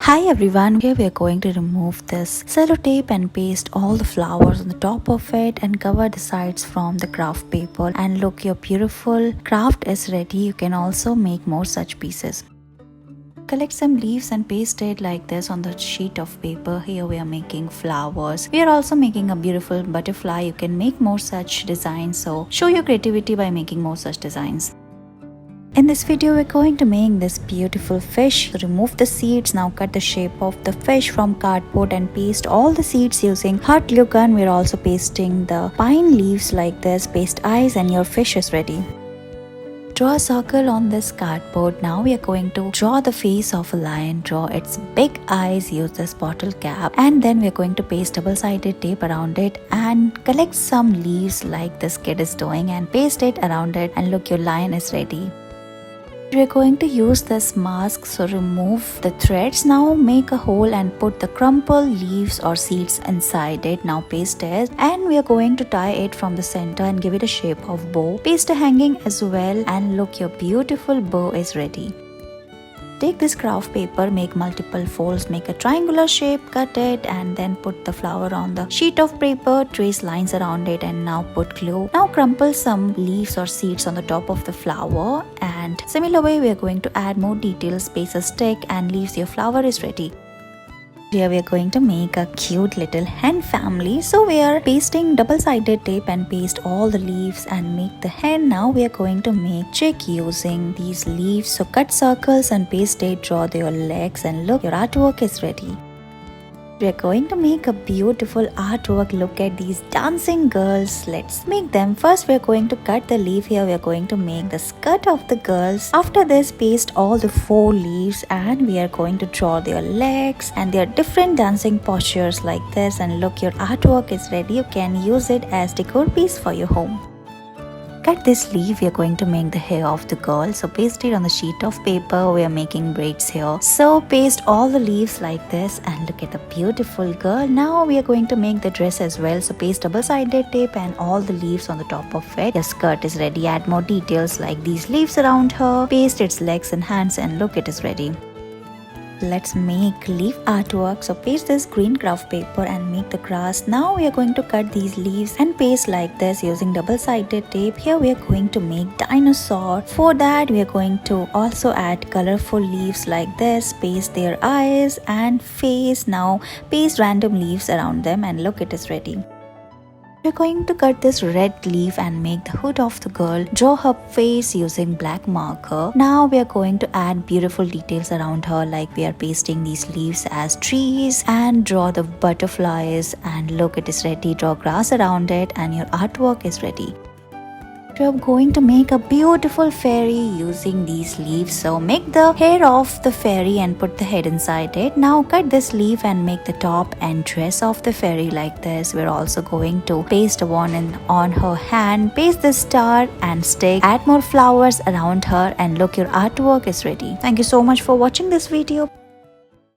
Hi everyone, here we are going to remove this sellotape and paste all the flowers on the top of it and cover the sides from the craft paper. And look, your beautiful craft is ready. You can also make more such pieces. Collect some leaves and paste it like this on the sheet of paper. Here we are making flowers. We are also making a beautiful butterfly. You can make more such designs. So show your creativity by making more such designs. In this video, we're going to make this beautiful fish. Remove the seeds. Now cut the shape of the fish from cardboard and paste all the seeds using hot glue gun. We're also pasting the pine leaves like this. Paste eyes and your fish is ready. Draw a circle on this cardboard. Now we are going to draw the face of a lion. Draw its big eyes. Use this bottle cap. And then we are going to paste double-sided tape around it and collect some leaves like this kid is doing and paste it around it. And look, your lion is ready. We are going to use this mask, so remove the threads. Now make a hole and put the crumpled leaves or seeds inside it. Now paste it and we are going to tie it from the center and give it a shape of bow. Paste a hanging as well and look, your beautiful bow is ready. Take this craft paper, make multiple folds, make a triangular shape, cut it and then put the flower on the sheet of paper, trace lines around it and now put glue. Now crumple some leaves or seeds on the top of the flower and similar way we are going to add more details, paste a stick and leaves. Your flower is ready. Here we are going to make a cute little hen family. So we are pasting double-sided tape and paste all the leaves and make the hen. Now we are going to make chick using these leaves. So cut circles and paste it, draw their legs and look, your artwork is ready. We are going to make a beautiful artwork. Look at these dancing girls. Let's make them. First we are going to cut the leaf. Here we are going to make the skirt of the girls. After this, paste all the 4 leaves and we are going to draw their legs and their different dancing postures like this. And look, your artwork is ready. You can use it as decor piece for your home. Cut this leaf, we are going to make the hair of the girl. So paste it on the sheet of paper. We are making braids here. So paste all the leaves like this and look at the beautiful girl. Now we are going to make the dress as well. So paste double-sided tape and all the leaves on the top of it. Your skirt is ready. Add more details like these leaves around her. Paste its legs and hands and look, it is ready. Let's make leaf artwork. So paste this green craft paper and make the grass. Now we are going to cut these leaves and paste like this using double-sided tape. Here we are going to make dinosaur. For that we are going to also add colorful leaves like this. Paste their eyes and face. Now paste random leaves around them and look, it is ready. We are going to cut this red leaf and make the hood of the girl. Draw her face using black marker. Now we are going to add beautiful details around her, like we are pasting these leaves as trees and draw the butterflies and look, it is ready. Draw grass around it and your artwork is ready. We are going to make a beautiful fairy using these leaves. So make the hair of the fairy and put the head inside it. Now cut this leaf and make the top and dress of the fairy like this. We're also going to paste one on her hand. Paste the star and stick. Add more flowers around her and look, your artwork is ready. Thank you so much for watching this video.